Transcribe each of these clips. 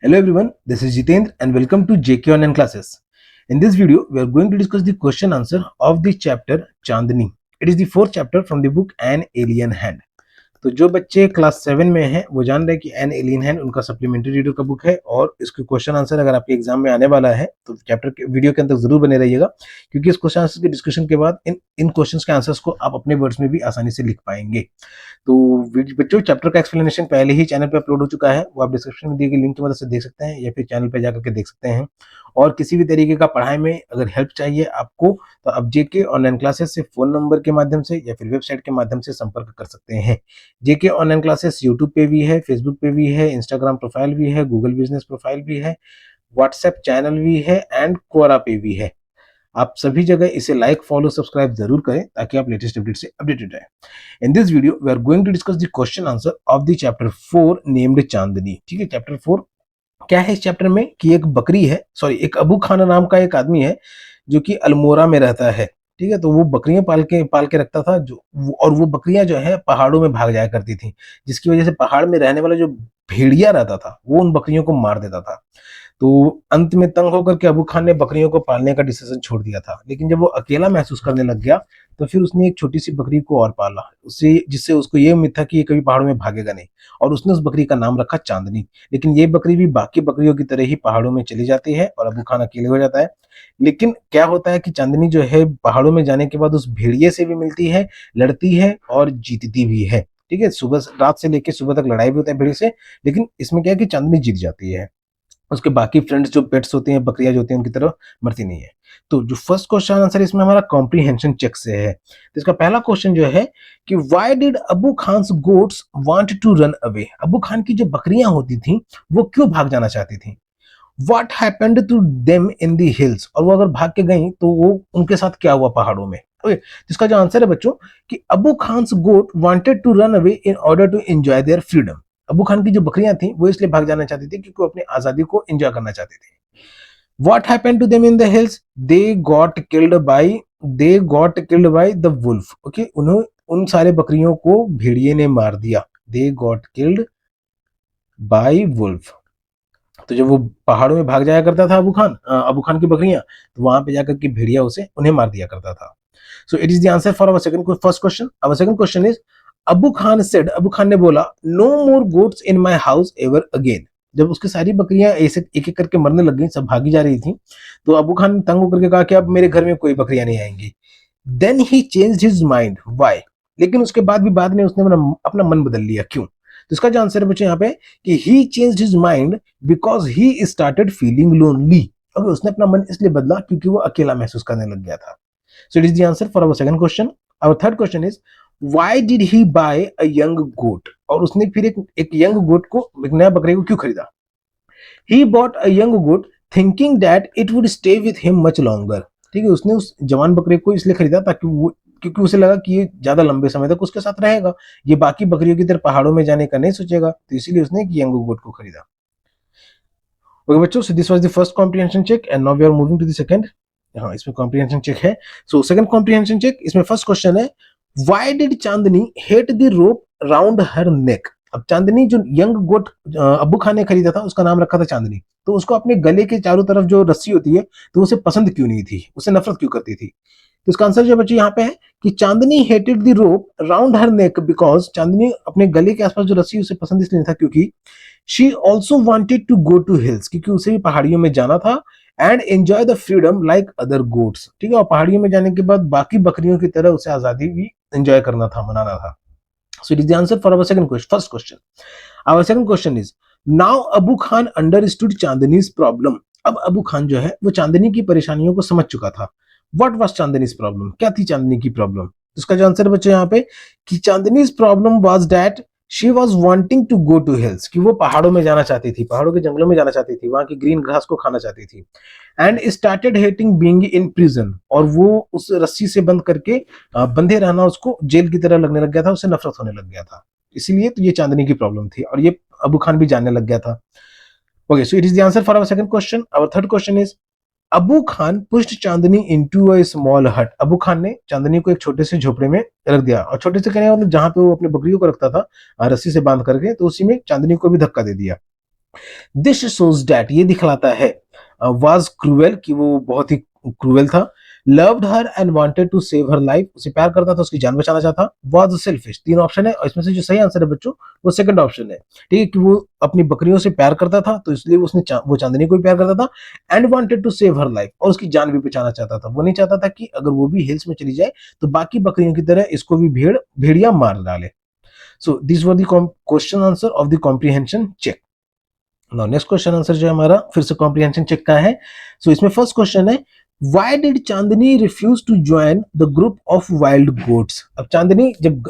Hello everyone, this is Jitendra and welcome to JK Online Classes. In this video, we are going to discuss the question answer of the chapter Chandni. It is the fourth chapter from the book An Alien Hand. तो जो बच्चे class 7 में हैं वो जान रहे हैं कि एन एलियन हैंड उनका सप्लीमेंट्री रीडर का बुक है और इसके क्वेश्चन आंसर अगर आपके एग्जाम में आने वाला है तो चैप्टर के वीडियो के अंदर जरूर बने रहिएगा, क्योंकि इस क्वेश्चन आंसर के डिस्कशन के बाद इन क्वेश्चंस के आंसर्स को आप अपने वर्ड्स में भी आसानी से लिख पाएंगे। तो बच्चों चैप्टर का एक्सप्लेनेशन पहले ही चैनल पे अपलोड हो चुका है, वो आप डिस्क्रिप्शन में दिए गए लिंक की मदद से देख सकते हैं या फिर चैनल पे जाकर के देख सकते हैं। और किसी भी तरीके का पढ़ाई में अगर हेल्प चाहिए आपको तो आप जेके ऑनलाइन क्लासेस से फोन नंबर के माध्यम से या फिर वेबसाइट के माध्यम से संपर्क कर सकते हैं। जेके ऑनलाइन क्लासेस यूट्यूब पे भी है, फेसबुक पे भी है, इंस्टाग्राम प्रोफाइल भी है, गूगल बिजनेस प्रोफाइल भी है, व्हाट्सएप चैनल भी है एंड क्वोरा पे भी है। आप सभी जगह इसे लाइक फॉलो सब्सक्राइब जरूर करें ताकि आप लेटेस्ट अपडेट से अपडेटेड रहें। In this video we are going to discuss the question answer of the chapter 4 named Chandni. ठीक है, चैप्टर 4 क्या है इस चैप्टर में कि एक बकरी है, सॉरी एक अबू खान नाम का एक आदमी है जो कि अल्मोड़ा में रहता है। ठीक है, तो वो बकरियां पाल के रखता था और वो बकरियां जो है पहाड़ों में भाग जाया करती थी, जिसकी वजह से पहाड़ में रहने वाला जो भेड़िया रहता था वो उन बकरियों को मार देता था। तो अंत में तंग होकर के अबू खान ने बकरियों को पालने का डिसीजन छोड़ दिया था, लेकिन जब वो अकेला महसूस करने लग गया तो फिर उसने एक छोटी सी बकरी को और पाला, उससे जिससे उसको ये उम्मीद था कि ये कभी पहाड़ों में भागेगा नहीं, और उसने उस बकरी का नाम रखा चांदनी। लेकिन ये बकरी भी बाकी बकरियों की तरह ही पहाड़ों में चली जाती है और अबू खान अकेले हो जाता है। लेकिन क्या होता है कि चांदनी जो है पहाड़ों में जाने के बाद उस भेड़िए से भी मिलती है, लड़ती है और जीतती भी है। ठीक है, सुबह रात से लेकर सुबह तक लड़ाई भी होता है भेड़िए से, लेकिन इसमें क्या है कि चांदनी जीत जाती है। उसके बाकी फ्रेंड्स जो पेट्स होते हैं, बकरियां जो होती हैं, उनकी तरह मरती नहीं है। तो जो फर्स्ट क्वेश्चन आंसर इसमें हमारा कॉम्प्रीहेंशन चेक से है। तो इसका पहला क्वेश्चन जो है कि why did Abu Khan's goats want to run away. Abu Khan की जो बकरियां होती थी वो क्यों भाग जाना चाहती थी। What happened to them in the hills, और वो अगर भाग के गई तो वो उनके साथ क्या हुआ पहाड़ों में। ओके, जिसका जो आंसर है बच्चों कि Abu Khan's goat wanted to run away in order to enjoy their freedom. Abu Khan की जो बकरियां थी वो इसलिए भाग जाना चाहती थी क्योंकि वो अपनी आजादी को एंजॉय करना चाहती थी। What happened to them in the hills? They got killed by the wolf. Okay, उन सारे बकरियों को भेड़िए ने मार दिया। They got killed by wolf. तो जब वो पहाड़ों में भाग जाया करता था अबू खान की बकरियां, तो वहां पे जाकर के भेड़िया उन्हें मार दिया करता था। So it is the answer for our first question. Our second question is Abu Khan said, Abu Khan ने बोला no more goats in my house ever again. जब उसकी सारी बकरियां ऐसे एक एक करके मरने लग गई, सब भागी जा रही थी, तो अबू खान ने तंग होकर के कहा कि अब मेरे घर में कोई बकरियां नहीं आएंगी। Then he changed his mind, why. लेकिन उसके बाद भी बाद में उसने अपना मन बदल लिया, क्यों। तो इसका जो आंसर है बच्चों यहाँ पे कि he changed his mind because he started feeling lonely. और उसने अपना मन इसलिए बदला क्योंकि वो अकेला महसूस करने लग गया था। So it is the answer for our second question. Our third question is why did he buy a young goat, और उसने फिर एक यंग गोट को, एक नया बकरे को क्यों खरीदा। He bought a young goat thinking that it would stay with him much longer. ठीक है, उसने उस जवान बकरे को इसलिए खरीदा ताकि वो, क्योंकि उसे लगा कि ये ज्यादा लंबे समय तक उसके साथ रहेगा, ये बाकी बकरियों की तरह पहाड़ों में जाने का नहीं सोचेगा, तो इसीलिए उसने एक यंग गोट को खरीदा। ओके बच्चों, so this was the first comprehension check and now we are moving to the second. हाँ, इसमें कॉम्प्रिहेंशन चेक है। सो सेकंड कॉम्प्रिहेंशन चेक, इसमें फर्स्ट क्वेश्चन है why did Chandni hate the rope round her neck. अब चांदनी जो young गोट अबू खान ने खरीदा था उसका नाम रखा था चांदनी, तो उसको अपने गले के चारों तरफ जो रस्सी होती है तो उसे पसंद क्यों नहीं थी, उसे नफरत क्यों करती थी। तो इसका आंसर जो बच्चे यहाँ पे है कि Chandni hated the rope round her neck because Chandni अपने गले के आसपास जो रस्सी उसे पसंद इसलिए नहीं था क्योंकि she also wanted to go to hills, क्योंकि उसे भी पहाड़ियों में जाना था, and enjoy the freedom like other goats. ठीक है, और पहाड़ियों में जाने के बाद बाकी बकरियों की तरह उसे आजादी भी एंजॉय करना था, मनाना था। So it is the answer for our second question, first question. Our second question is now Abu Khan understood Chandni's problem. अब अबू खान जो है वो चांदनी की परेशानियों को समझ चुका था। व्हाट वाज चांदनीज प्रॉब्लम, क्या थी चांदनी की प्रॉब्लम। उसका जो आंसर बच्चे यहाँ पे कि Chandni's problem was that she was wanting to go to hills, कि वो पहाड़ों में जाना चाहती थी, पहाड़ों के जंगलों में जाना चाहती थी, वहां की ग्रीन घास को खाना चाहती थी। And started hating being in prison, और वो उस रस्सी से बंद करके बंधे रहना उसको जेल की तरह लगने लग गया था, उसे नफरत होने लग गया था। इसीलिए तो ये चांदनी की प्रॉब्लम थी और ये अबू खान भी जानने लग गया था। Okay, so it is the answer for our second question. Our third question is Abu Khan pushed Chandni into a small hut. Abu Khan ने चांदनी को एक छोटे से झोपड़े में रख दिया, और छोटे से कहने मतलब जहां पे वो अपने बकरियों को रखता था रस्सी से बांध करके, तो उसी में चांदनी को भी धक्का दे दिया। दिस शोज डैट, ये दिखलाता है, वाज क्रूएल, कि वो बहुत ही क्रूएल था, loved her and wanted to save her life, उसे प्यार करता था, उसकी जान बचाना चाहता, वाज सेल्फिश, तीन ऑप्शन है और इसमें से जो सही आंसर है बच्चों वो सेकंड ऑप्शन है। ठीक है, कि वो अपनी बकरियों से प्यार करता था तो इसलिए वो चांदनी को भी प्यार करता था, and wanted to save her life, और उसकी जान भी बचाना चाहता था। वो नहीं चाहता था कि अगर वो भी हिल्स में चली जाए तो बाकी बकरियों की तरह इसको भी भेड़िया मार डाले। So this were the question answer of the comprehension check. Now next question answer जो है हमारा फिर से कॉम्प्रिहेंशन चेक का है। सो इसमें फर्स्ट क्वेश्चन है, why did Chandni refuse to join the group of wild goats. अब चांदनी जब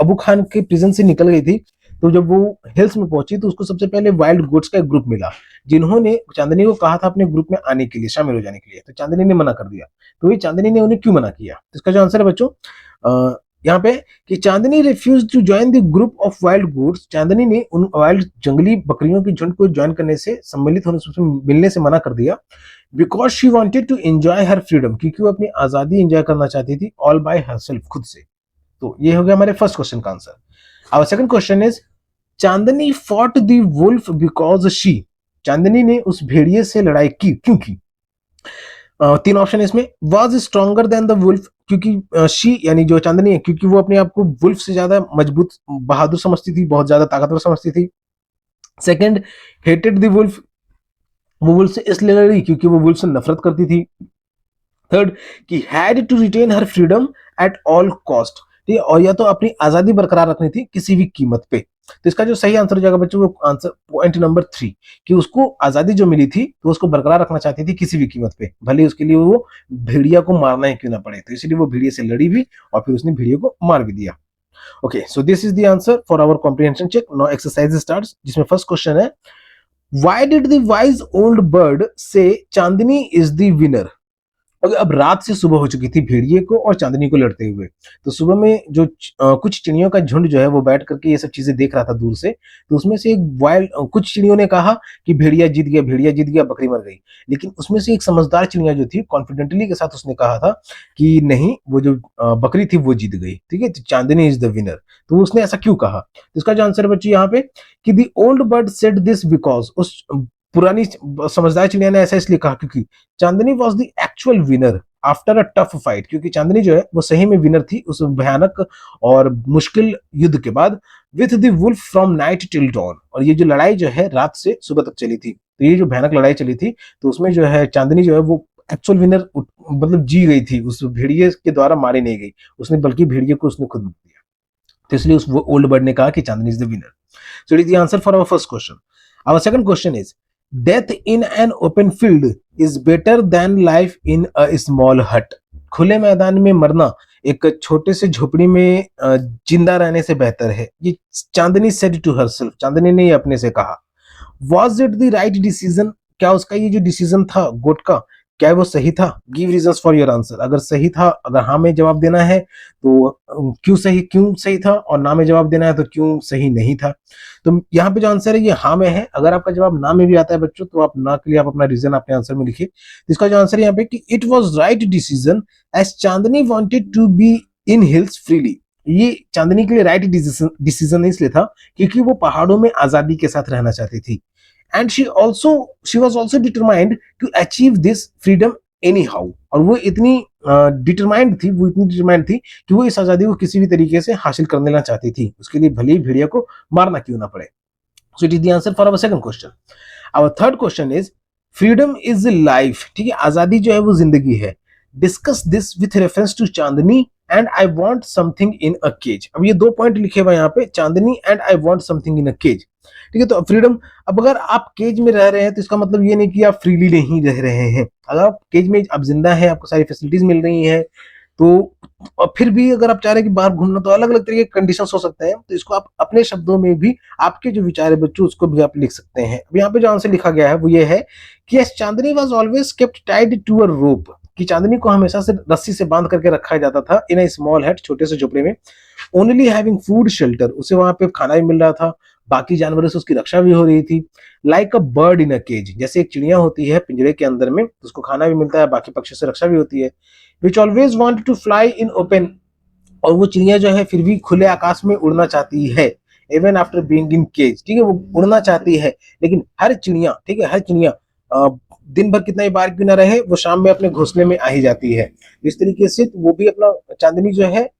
अबू खान के प्रिजन से निकल गई थी तो जब वो हिल्स में पहुंची तो उसको सबसे पहले वाइल्ड गोट्स का एक ग्रुप मिला, जिन्होंने चांदनी को कहा था अपने ग्रुप में आने के लिए, शामिल हो जाने के लिए, तो चांदनी ने मना कर दिया। तो ये चांदनी ने उन्हें क्यों मना किया, तो इसका जो आंसर है बच्चों यहाँ पे, कि Chandni refuse to join the group of wild goats, Chandni ने उन वाइल्ड जंगली बकरियों की झुंड को ज्वाइन करने से, सम्मिलित होने से, मिलने से मना कर दिया, because she wanted to enjoy her freedom, क्योंकि वो अपनी आजादी एंजॉय करना चाहती थी, ऑल बाय हरसेल्फ, खुद से। तो ये हो गया हमारे फर्स्ट क्वेश्चन का answer. Our second question is, Chandni fought the wolf because she, Chandni ने उस भेड़िए से लड़ाई की, क्यों की। तीन ऑप्शन है इसमें, was stronger than the wolf, क्योंकि शी यानी जो चांदनी है, क्योंकि वो अपने आप को वुल्फ से ज्यादा मजबूत, बहादुर समझती थी, बहुत ज्यादा ताकतवर समझती थी। सेकंड, हेटेड द वुल्फ, वो वुल्फ से इसलिए लड़ी क्योंकि वो वुल्फ से नफरत करती थी। थर्ड, कि had to retain her freedom at all cost, ठीक है, और या तो अपनी आजादी बरकरार रखनी थी किसी भी कीमत पे। तो इसका जो सही आंसर हो जाएगा बच्चों, वो आंसर पॉइंट नंबर 3, कि उसको आजादी जो मिली थी तो उसको बरकरार रखना चाहती थी किसी भी कीमत पे, भले उसके लिए वो भेड़िया को मारना ही क्यों ना पड़े, तो इसलिए वो भेड़िया से लड़ी भी और फिर उसने भेड़िया को मार भी दिया। Okay, so this is the answer for our comprehension check. Now exercise starts, जिसमें फर्स्ट क्वेश्चन है, why did the wise old bird से चांदनी इज द विनर। अब रात से सुबह हो चुकी थी भेड़िए को और चांदनी को लड़ते हुए, तो सुबह में जो कुछ चिड़ियों का झुंड जो है वो बैठ करके ये सब चीजें देख रहा था दूर से, तो उसमें से एक कुछ चिड़ियों ने कहा कि भेड़िया जीत गया, भेड़िया जीत गया, बकरी मर गई। लेकिन उसमें से एक समझदार चिड़िया जो थी, कॉन्फिडेंटली के साथ उसने कहा था कि नहीं, वो जो बकरी थी वो जीत गई, ठीक है, तो चांदनी इज द विनर। तो उसने ऐसा क्यों कहा, तो इसका जो आंसर बच्चे यहाँ पे, कि the old bird said this because, उस पुरानी समझदार चिड़िया ने ऐसा इसलिए कहा क्योंकि Chandni was the actual winner after a tough fight, क्योंकि चांदनी जो है वो सही में विनर थी उस भयानक और मुश्किल युद्ध के बाद, with the wolf from night till dawn, और ये जो लड़ाई जो है रात से सुबह तक चली थी, तो ये जो भयानक लड़ाई चली थी तो उसमें जो है चांदनी जो है वो एक्चुअल विनर, मतलब जी गई थी, उस भेड़िए के द्वारा मारी नहीं गई उसने, बल्कि भेड़िए को उसने खुद मार दिया। तो इसलिए उस ओल्ड बर्ड ने कहा कि Chandni is the winner. So it is the answer for our first question. Our second question is, death in an open field is better than life in a small hut, खुले मैदान में मरना एक छोटे से झोपड़ी में जिंदा रहने से बेहतर है, ये चांदनी सेड टू हरसेल्फ, चांदनी ने ये अपने से कहा। Was it the right decision, क्या उसका ये जो डिसीजन था गोट का, क्या वो सही था। Give reasons for your answer, अगर सही था, अगर हाँ में जवाब देना है तो क्यों सही था, और ना में जवाब देना है तो क्यों सही नहीं था। तो यहाँ पे जो आंसर है ये हाँ में है। अगर आपका जवाब ना में भी आता है बच्चों तो आप ना के लिए आप अपना रीजन अपने आंसर में लिखिए। तो इसका जो आंसर है यहाँ पे, कि it was right decision as Chandni wanted to be in hills freely, ये चांदनी के लिए राइट डिसीजन इसलिए था क्योंकि वो पहाड़ों में आजादी के साथ रहना चाहती थी, and she was also determined to achieve this freedom anyhow, और वो इतनी डिटरमाइंड थी कि वो इस आजादी को किसी भी तरीके से हासिल कर लेना चाहती थी, उसके लिए भले ही भेड़िया को मारना क्यों ना पड़े। So it is the answer for our second question. Our third question is, freedom is life, ठीक है, आजादी जो है वो जिंदगी है। Discuss this with reference to Chandni and I want something in a cage. अब ये दो पॉइंट लिखे हुए यहाँ पे, Chandni and I want something in a cage, ठीक है। तो फ्रीडम, अब अगर आप केज में रह रहे हैं तो इसका मतलब ये नहीं कि आप फ्रीली नहीं रह रहे हैं। अगर आप केज में आप जिंदा हैं, आपको सारी फैसिलिटीज मिल रही हैं, तो और फिर भी अगर आप चाह रहे हैं कि बाहर घूमना, तो अलग अलग तरीके के कंडीशन हो सकते हैं। तो इसको आप अपने शब्दों में भी, आपके जो विचार है बच्चों, उसको भी आप लिख सकते हैं। अब यहाँ पे जो आंसर लिखा गया है वो ये है कि yes, Chandni was always kept tied to a rope, कि चांदनी को हमेशा से रस्सी से बांध करके रखा जाता था, इन अ स्मॉल हट, छोटे से झोपड़े में, ओनली हैविंग फूड शेल्टर, उसे वहां पे खाना भी मिल रहा था, बाकी जानवरों से उसकी रक्षा भी हो रही थी, like a bird in a cage, जैसे एक चिड़िया होती है पिंजरे के अंदर में, उसको खाना भी मिलता है, बाकी पक्षी से रक्षा भी होती है, which always want to fly in open, और वो चिड़िया जो है फिर भी खुले आकाश में उड़ना चाहती है, even after being in cage, ठीक है, वो उड़ना चाहती है, लेकिन हर चिड़िया, ठीक है, हर चिड़िया दिन भर कितना ही बार क्यों ना रहे, वो शाम में अपने घोंसले में आ ही जाती है। इस तरीके से वो भी अपना चांदनी जो है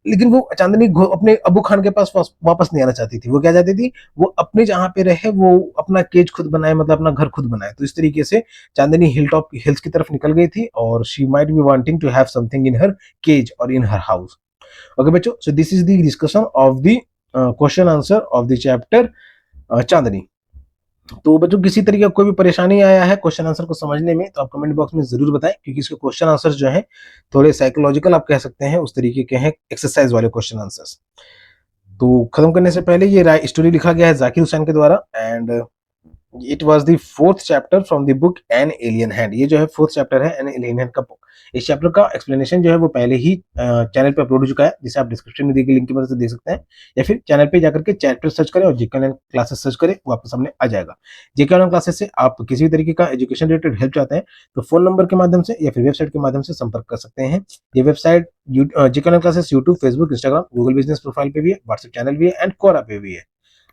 लेकिन वो चांदनी अपने अबू खान के पास वापस नहीं आना चाहती थी। वो क्या चाहती थी, वो अपने जहां पे रहे, वो अपना केज खुद बनाए, मतलब अपना घर खुद बनाए। तो इस तरीके से चांदनी हिल्स की तरफ निकल गई थी, और she might be wanting to have something in her cage और इन हर हाउस। ओके बच्चों, so this is the discussion of the question answer of the chapter Chandni. तो बच्चों किसी तरीके का कोई भी परेशानी आया है क्वेश्चन आंसर को समझने में, तो आप कमेंट बॉक्स में जरूर बताएं, क्योंकि इसके क्वेश्चन आंसर जो है थोड़े साइकोलॉजिकल आप कह सकते हैं, उस तरीके के हैं, एक्सरसाइज वाले क्वेश्चन आंसर्स। तो खत्म करने से पहले ये स्टोरी लिखा गया है जाकिर हुसैन के द्वारा, and it was the fourth chapter from the book an alien hand. ये जो है फोर्थ चैप्टर है एन एलियन हैंड का बुक। इस चैप्टर का एक्सप्लेनेशन जो है वो पहले ही चैनल पे अपलोड हो चुका है, जिसे आप डिस्क्रिप्शन में दी गई लिंक की मदद से देख सकते हैं, या फिर चैनल पे जाकर के चैट पर सर्च करें और जीके ऑनलाइन क्लासेस सर्च करें, वो आपके सामने आ जाएगा। जीके ऑनलाइन क्लासेस से आप किसी भी तरीके का एजुकेशन रिलेटेड हेल्प चाहते हैं, तो फोन नंबर के माध्यम से या फिर वेबसाइट के माध्यम से संपर्क कर सकते हैं। ये website GK online classes YouTube, Facebook, Instagram, Google business profile पे भी है, व्हाट्सएप चैनल भी है, एंड कोरा पे भी है।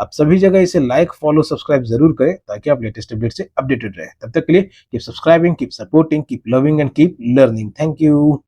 आप सभी जगह इसे लाइक, फॉलो, सब्सक्राइब जरूर करें, ताकि आप लेटेस्ट अपडेट से अपडेटेड रहे। तब तक के लिए keep subscribing, keep supporting, keep loving and keep learning. Thank you.